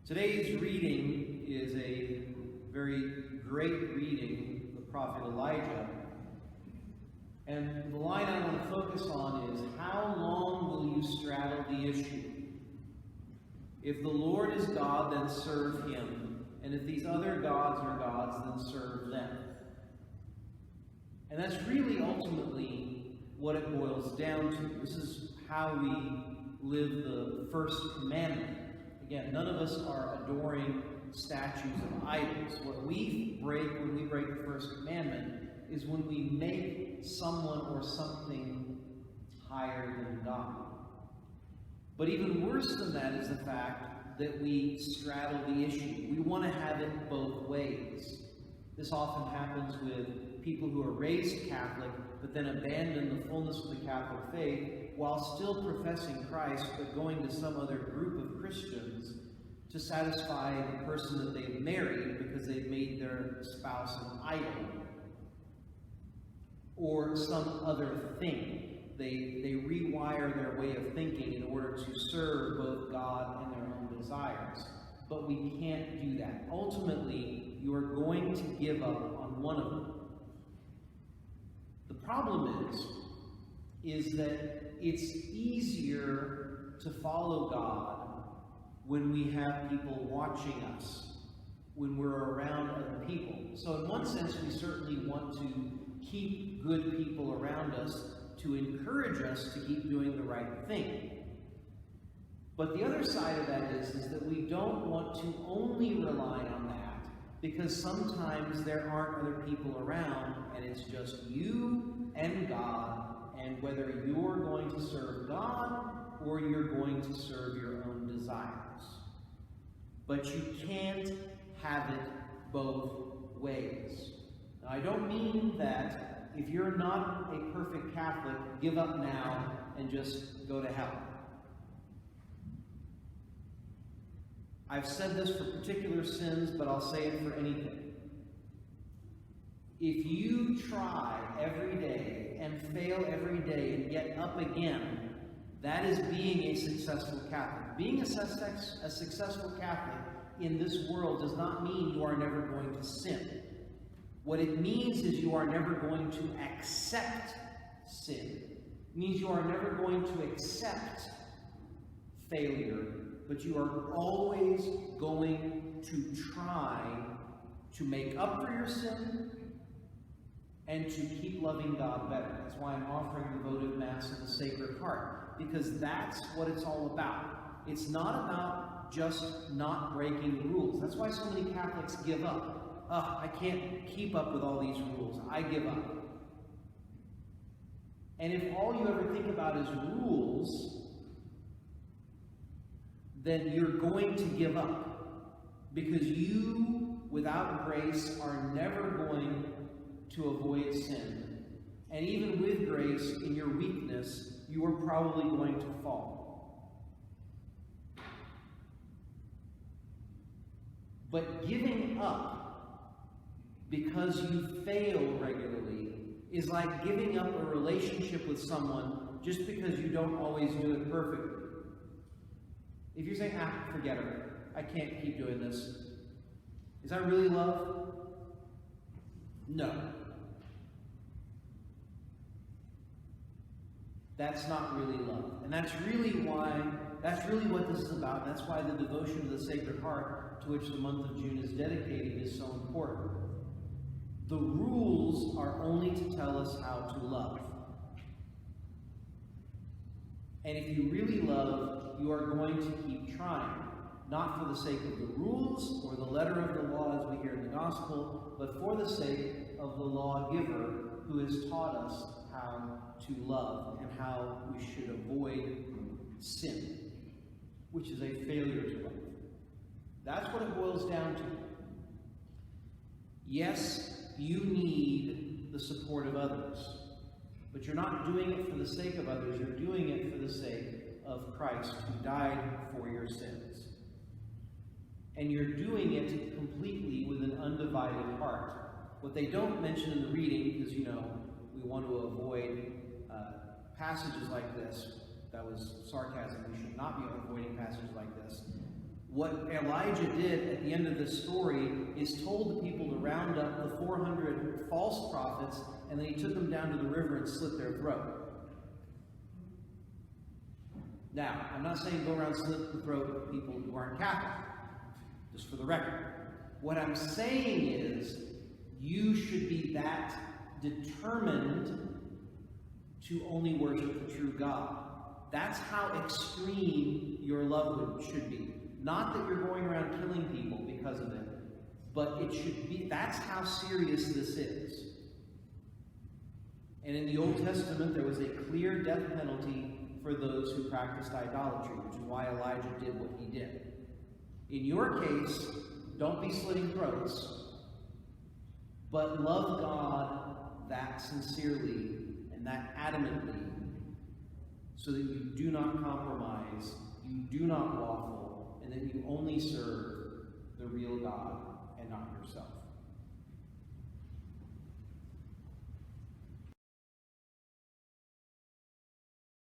Today's reading is a very great reading, the prophet Elijah. And the line I want to focus on is, how long will you straddle the issue? If the Lord is God, then serve him. And if these other gods are gods, then serve them. And that's really ultimately what it boils down to. This is how we live the first commandment. Again, none of us are adoring statues of idols. What we break when we break the first commandment is when we make someone or something higher than God. But even worse than that is the fact that we straddle the issue. We want to have it both ways. This often happens with people who are raised Catholic, but then abandon the fullness of the Catholic faith while still professing Christ, but going to some other group of Christians to satisfy the person that they've married because they've made their spouse an idol, or some other thing. They rewire their way of thinking in order to serve both God and their own desires. But we can't do that. Ultimately, you are going to give up on one of them. The problem is that it's easier to follow God when we have people watching us, when we're around other people. So in one sense, we certainly want to keep good people around us to encourage us to keep doing the right thing. But the other side of that is that we don't want to only rely on that, because sometimes there aren't other people around, and it's just you and God, and whether you're going to serve God or you're going to serve your own desires. But you can't have it both ways. Now, I don't mean that if you're not a perfect Catholic, give up now and just go to hell. I've said this for particular sins, but I'll say it for anything. If you try every day and fail every day and get up again, that is being a successful Catholic. Being a successful Catholic in this world does not mean you are never going to sin. What it means is you are never going to accept sin. It means you are never going to accept failure, but you are always going to try to make up for your sin and to keep loving God better. That's why I'm offering the votive Mass of the Sacred Heart, because that's what it's all about. It's not about just not breaking rules. That's why so many Catholics give up. I can't keep up with all these rules. I give up. And if all you ever think about is rules, then you're going to give up, because you, without grace, are never going to avoid sin. And even with grace, in your weakness, you are probably going to fall. But giving up because you fail regularly is like giving up a relationship with someone just because you don't always do it perfectly. If you're saying, forget her, I can't keep doing this, is that really love? No. That's not really love. And that's really what this is about. That's why the devotion to the Sacred Heart, to which the month of June is dedicated, is so important. The rules are only to tell us how to love. And if you really love, you are going to keep trying. Not for the sake of the rules or the letter of the law as we hear in the Gospel, but for the sake of the lawgiver who has taught us how to love and how we should avoid sin, which is a failure to love. That's what it boils down to. Yes, you need the support of others, but you're not doing it for the sake of others. You're doing it for the sake of Christ, who died for your sins. And you're doing it completely with an undivided heart. What they don't mention in the reading, because, we want to avoid passages like this. That was sarcasm. We should not be avoiding passages like this. What Elijah did at the end of this story is told the people to round up the 400 false prophets, and then he took them down to the river and slit their throat. Now, I'm not saying go around slit the throat of people who aren't Catholic, just for the record. What I'm saying is, you should be that determined to only worship the true God. That's how extreme your love should be. Not that you're going around killing people because of it, but it should be, that's how serious this is. And in the Old Testament, there was a clear death penalty for those who practiced idolatry, which is why Elijah did what he did. In your case, don't be slitting throats, but love God that sincerely and that adamantly, so that you do not compromise, you do not waffle, and that you only serve the real God and not yourself.